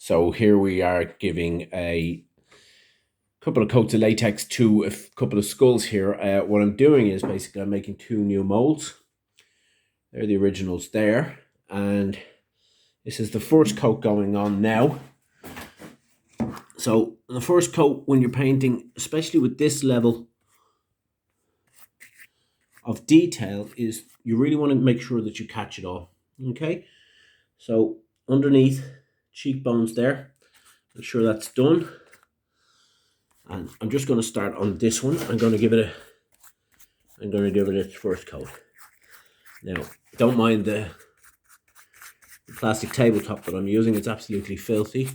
So here we are giving a couple of coats of latex to a couple of skulls here. What I'm doing is basically I'm making two new molds. They're the originals there. And this is the first coat going on now. So the first coat when you're painting, especially with this level of detail, is you really want to make sure that you catch it all. Okay, so underneath cheekbones there, make sure that's done. And I'm just going to start on this one. I'm going to give it its first coat. Now, don't mind the plastic tabletop that I'm using. It's absolutely filthy.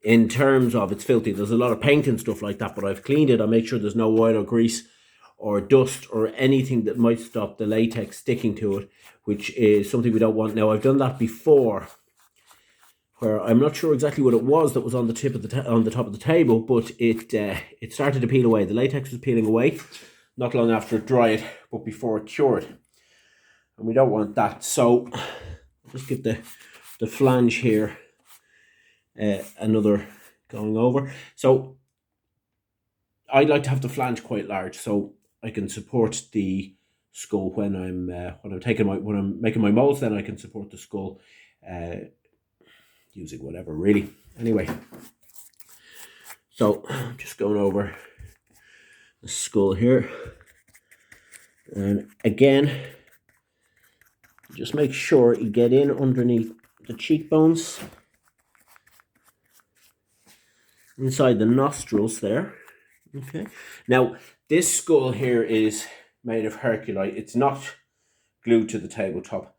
In terms of it's filthy, there's a lot of paint and stuff like that, but I've cleaned it. I make sure there's no oil or grease or dust or anything that might stop the latex sticking to it, which is something we don't want. Now, I've done that before, where I'm not sure exactly what it was that was on the tip of on the top of the table, but it started to peel away. The latex was peeling away not long after it dried, but before it cured, and we don't want that. So just give the flange here another going over. So I like to have the flange quite large so I can support the skull when I'm making my molds. Then I can support the skull using whatever really. Anyway, so I'm just going over the skull here, and again, just make sure you get in underneath the cheekbones, inside the nostrils there. Okay, now this skull here is made of herculite. It's not glued to the tabletop.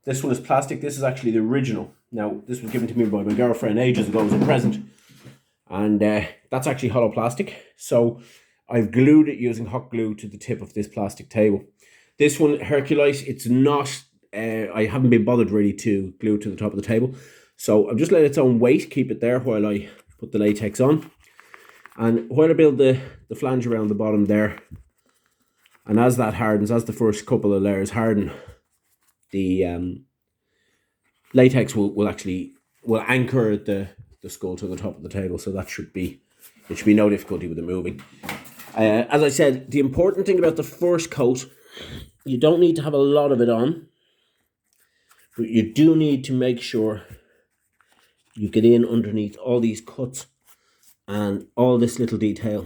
This one is plastic. This is actually the original. Now, this was given to me by my girlfriend ages ago as a present, and that's actually hollow plastic. So I've glued it using hot glue to the tip of this plastic table. This one, herculite, it's not, I haven't been bothered really to glue it to the top of the table. So I've just let its own weight keep it there while I put the latex on. And while I build the flange around the bottom there, and as that hardens, as the first couple of layers harden, the latex will anchor the skull to the top of the table. So there should be no difficulty with it moving. As I said, the important thing about the first coat, you don't need to have a lot of it on, but you do need to make sure you get in underneath all these cuts and all this little detail.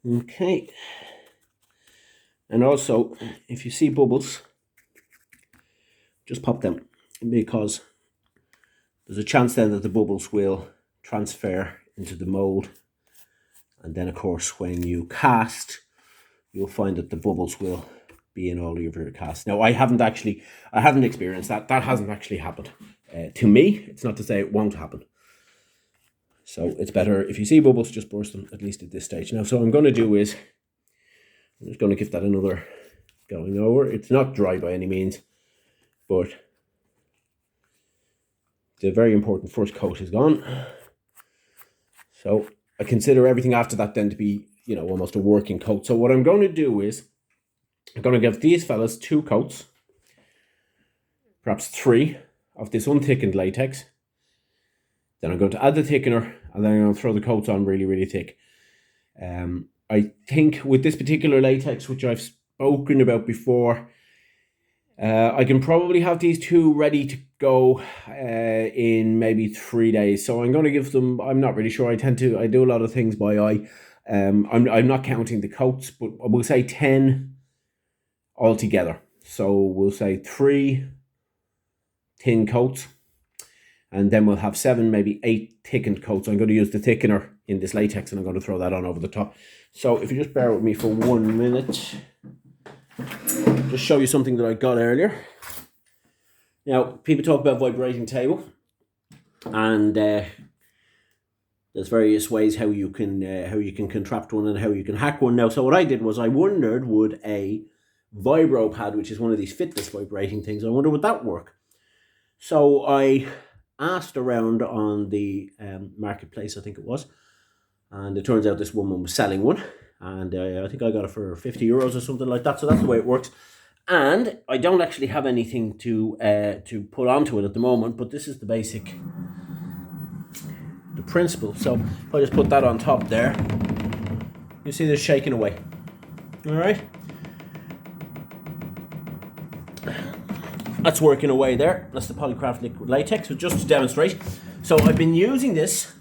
Okay, and also if you see bubbles, just pop them, because there's a chance then that the bubbles will transfer into the mould, and then of course when you cast, you'll find that the bubbles will be in all of your cast. Now, I haven't experienced that. That hasn't actually happened to me. It's not to say it won't happen. So it's better if you see bubbles, just burst them, at least at this stage. Now, so what I'm going to do is I'm just going to give that another going over. It's not dry by any means, but the very important first coat is gone. So I consider everything after that then to be, almost a working coat. So what I'm going to do is I'm going to give these fellas 2 coats, perhaps 3, of this unthickened latex. Then I'm going to add the thickener, and then I'm going to throw the coats on really, really thick. I think with this particular latex, which I've spoken about before, I can probably have these 2 ready to go in maybe 3 days. So I'm going to give them, I'm not really sure. I do a lot of things by eye. I'm not counting the coats, but we'll say 10 altogether. So we'll say 3 thin coats, and then we'll have 7, maybe 8 thickened coats. I'm going to use the thickener in this latex, and I'm going to throw that on over the top. So if you just bear with me for 1 minute, just show you something that I got earlier. Now, people talk about vibrating table, and there's various ways how you can contract one and how you can hack one. Now, so what I did was I wondered, would a vibro pad, which is one of these fitness vibrating things, I wonder would that work? So I asked around on the marketplace, I think it was, and it turns out this woman was selling one, And I think I got it for 50 euros or something like that. So that's the way it works. And I don't actually have anything to put onto it at the moment, but this is the basic, the principle. So if I just put that on top there, you see this shaking away. All right. That's working away there. That's the Polycraft liquid latex. So just to demonstrate. So I've been using this.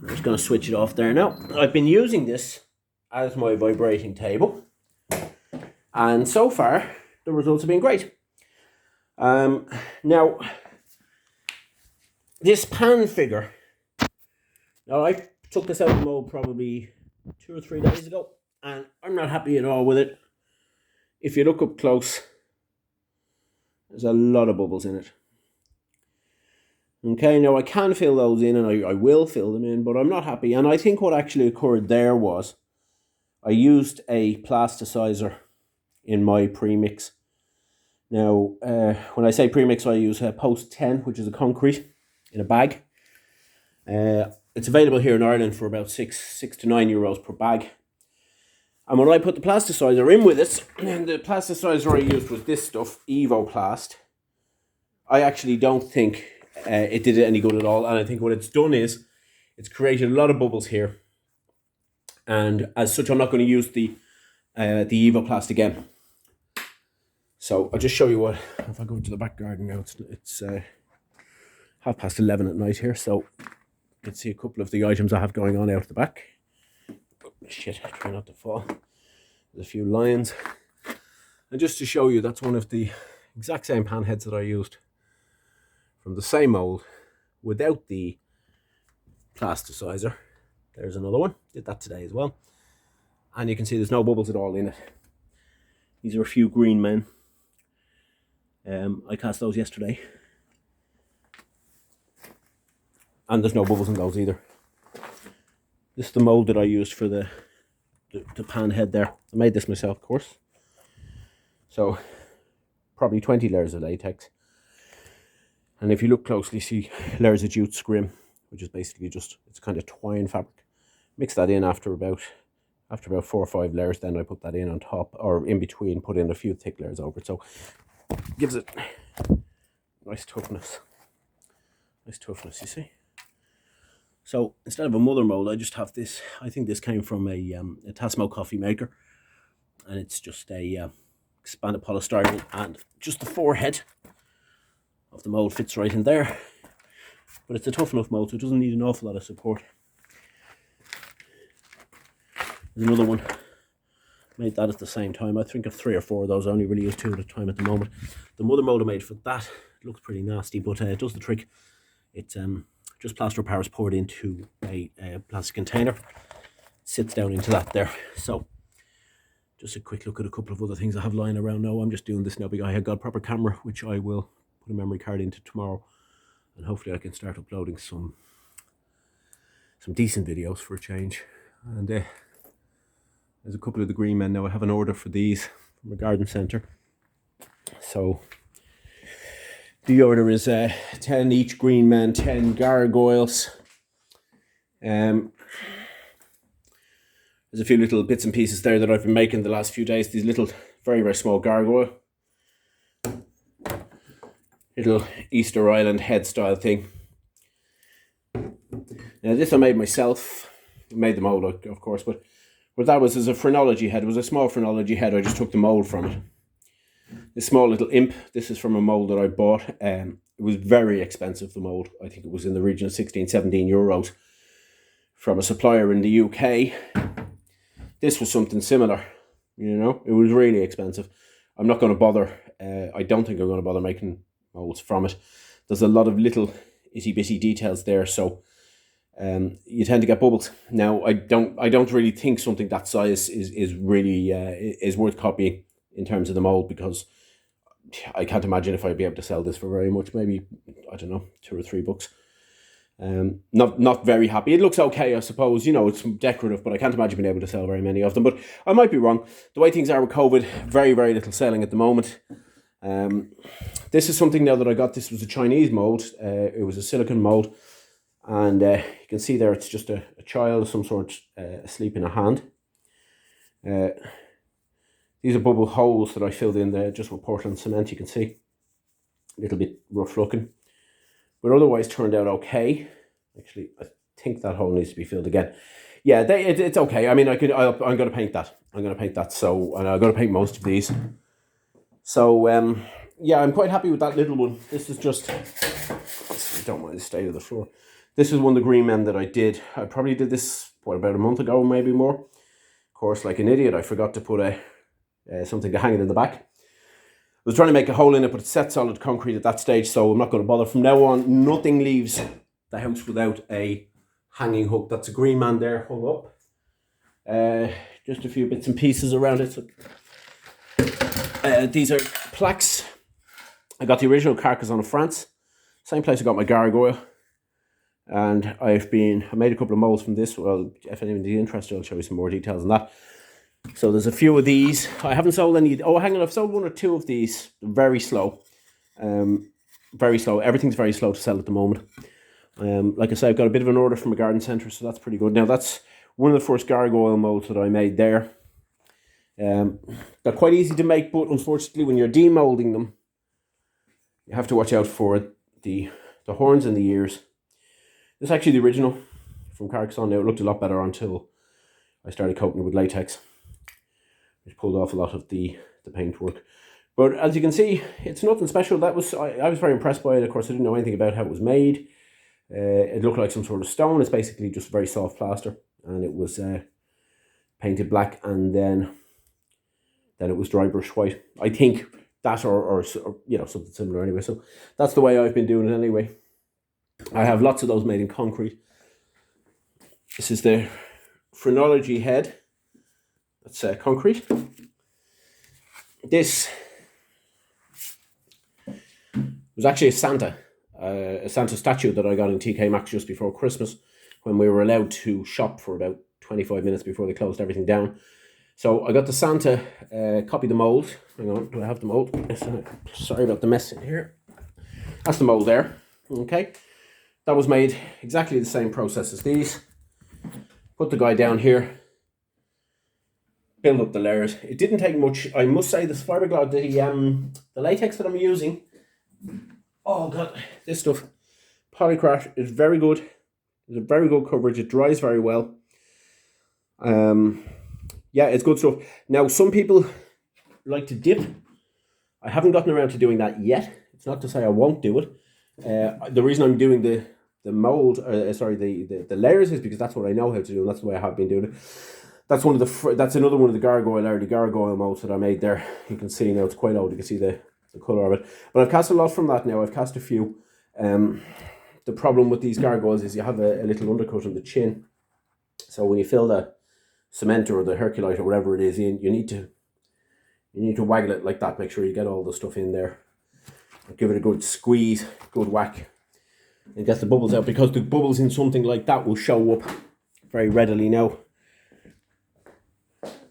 I'm just going to switch it off there now. I've been using this as my vibrating table. And so far, the results have been great. Now, this pan figure. Now, I took this out of the mold probably 2 or 3 days ago. And I'm not happy at all with it. If you look up close, there's a lot of bubbles in it. Okay, now I can fill those in, and I will fill them in, but I'm not happy. And I think what actually occurred there was I used a plasticizer in my premix. Now, when I say premix, I use Post 10, which is a concrete in a bag. It's available here in Ireland for about 6 to 9 euros per bag. And when I put the plasticizer in with it, and the plasticizer I used was this stuff, Evoplast, I actually don't think it did it any good at all. And I think what it's done is it's created a lot of bubbles here. And as such, I'm not going to use the Evoplast again. So I'll just show you what, if I go into the back garden now, it's 11:30 at night here. So you can see a couple of the items I have going on out the back. Shit, try not to fall. There's a few lions. And just to show you, that's one of the exact same pan heads that I used from the same mold without the plasticizer. There's another one. Did that today as well. And you can see there's no bubbles at all in it. These are a few green men. I cast those yesterday. And there's no bubbles in those either. This is the mold that I used for the pan head there. I made this myself, of course. So, probably 20 layers of latex. And if you look closely, see layers of jute scrim, which is basically just, it's kind of twine fabric. Mix that in after about 4 or 5 layers, then I put that in on top, or in between, put in a few thick layers over it. So, gives it nice toughness. Nice toughness, you see. So instead of a mother mold, I just have this. I think this came from a Tasmo coffee maker, and it's just a expanded polystyrene, and just the forehead of the mold fits right in there. But it's a tough enough mold, so it doesn't need an awful lot of support. There's another one. Made that at the same time. I think of 3 or 4 of those. I only really use 2 at a time at the moment. The mother mold I made for that looks pretty nasty, but it does the trick. It's just plaster of Paris poured into a plastic container. Sits down into that there. So just a quick look at a couple of other things I have lying around now. I'm just doing this now because I have got a proper camera, which I will put a memory card into tomorrow, and hopefully I can start uploading some decent videos for a change. And there's a couple of the green men now. I have an order for these from a garden centre. So the order is 10 each green men, 10 gargoyles. There's a few little bits and pieces there that I've been making the last few days. These little, very, very small gargoyle. Little Easter Island head style thing. Now this I made myself. I made the mold, of course, but what that was is a phrenology head. It was a small phrenology head. I just took the mold from it. This small little imp. This is from a mold that I bought. It was very expensive, the mold. I think it was in the region of 16, 17 euros from a supplier in the UK. This was something similar, you know. It was really expensive. I'm not going to bother. I don't think I'm going to bother making molds from it. There's a lot of little itty bitty details there, so you tend to get bubbles. Now, I don't really think something that size is really is worth copying in terms of the mold, because I can't imagine if I'd be able to sell this for very much. Maybe, I don't know, $2 or $3. Not very happy. It looks okay, I suppose. You know, it's decorative, but I can't imagine being able to sell very many of them. But I might be wrong. The way things are with COVID, very, very little selling at the moment. This is something now that I got. This was a Chinese mold. It was a silicone mold. And you can see there it's just a child of some sort asleep in a hand. These are bubble holes that I filled in there just with Portland cement. You can see a little bit rough looking, but otherwise turned out okay. Actually, I think that hole needs to be filled again. Yeah, it's okay. I mean, I'm going to paint that. I'm going to paint that. So, and I'm going to paint most of these. So, yeah, I'm quite happy with that little one. This is just, I don't mind the state of the floor. This is one of the green men that I did. I probably did this, about a month ago, maybe more. Of course, like an idiot, I forgot to put something to hang it in the back. I was trying to make a hole in it, but it's set solid concrete at that stage, so I'm not going to bother. From now on, nothing leaves the house without a hanging hook. That's a green man there hung up. Just a few bits and pieces around it. So, these are plaques. I got the original Carcassonne of France. Same place I got my gargoyle. And I made a couple of molds from this. Well, if anyone's interested, I'll show you some more details on that. So there's a few of these. I haven't sold any. Oh, hang on, I've sold one or two of these. Very slow. Very slow. Everything's very slow to sell at the moment. Like I said, I've got a bit of an order from a garden centre, so that's pretty good. Now, that's one of the first gargoyle molds that I made there. They're quite easy to make, but unfortunately, when you're demolding them, you have to watch out for the horns and the ears. This is actually the original from Carcassonne. Now, it looked a lot better until I started coating it with latex, which pulled off a lot of the paintwork. But as you can see, it's nothing special. I was very impressed by it. Of course, I didn't know anything about how it was made. It looked like some sort of stone. It's basically just very soft plaster, and it was painted black, and then it was dry brush white. I think that or you know, something similar anyway. So that's the way I've been doing it anyway. I have lots of those made in concrete. This is the phrenology head. That's concrete. This was actually a Santa statue that I got in TK Maxx just before Christmas, when we were allowed to shop for about 25 minutes before they closed everything down. So I got the Santa, copied the mould. Hang on, do I have the mould? Sorry about the mess in here. That's the mould there. Okay. That was made exactly the same process as these. Put the guy down here. Build up the layers. It didn't take much. I must say this fiberglass, the latex that I'm using. Oh God, this stuff. Polycraft is very good. It's a very good coverage. It dries very well. Yeah, it's good stuff. Now, some people like to dip. I haven't gotten around to doing that yet. It's not to say I won't do it. The reason I'm doing the mold, the layers, is because that's what I know how to do, and that's the way I have been doing it. That's another one of the gargoyle molds that I made there. You can see now it's quite old. You can see the colour of it. But I've cast a lot from that now. I've cast a few. The problem with these gargoyles is you have a little undercut on the chin. So when you fill the cement or the Herculite or whatever it is in, you need to waggle it like that. Make sure you get all the stuff in there. Give it a good squeeze, good whack, and get the bubbles out, because the bubbles in something like that will show up very readily. Now,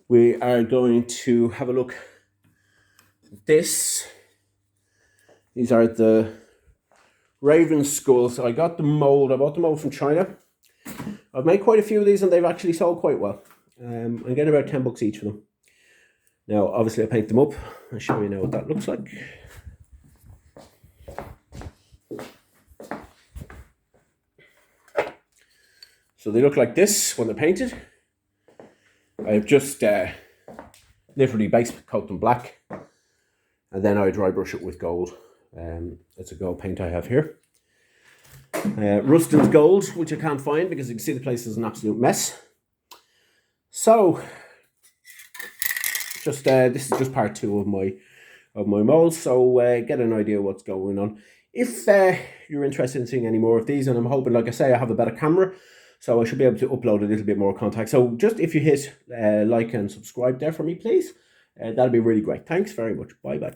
we are going to have a look at this. These are the raven skulls. I bought the mold from China. I've made quite a few of these, and they've actually sold quite well. I'm getting about $10 each for them. Now, obviously, I paint them up. I'll show you now what that looks like. So they look like this when they're painted. I've just literally base coat them black, and then I dry brush it with gold. It's a gold paint I have here. Rustin's Gold, which I can't find because you can see the place is an absolute mess. So, this is just part 2 of my molds. So get an idea what's going on. If you're interested in seeing any more of these, and I'm hoping, like I say, I have a better camera, so I should be able to upload a little bit more content. So just if you hit like and subscribe there for me, please, that'd be really great. Thanks very much. Bye bye.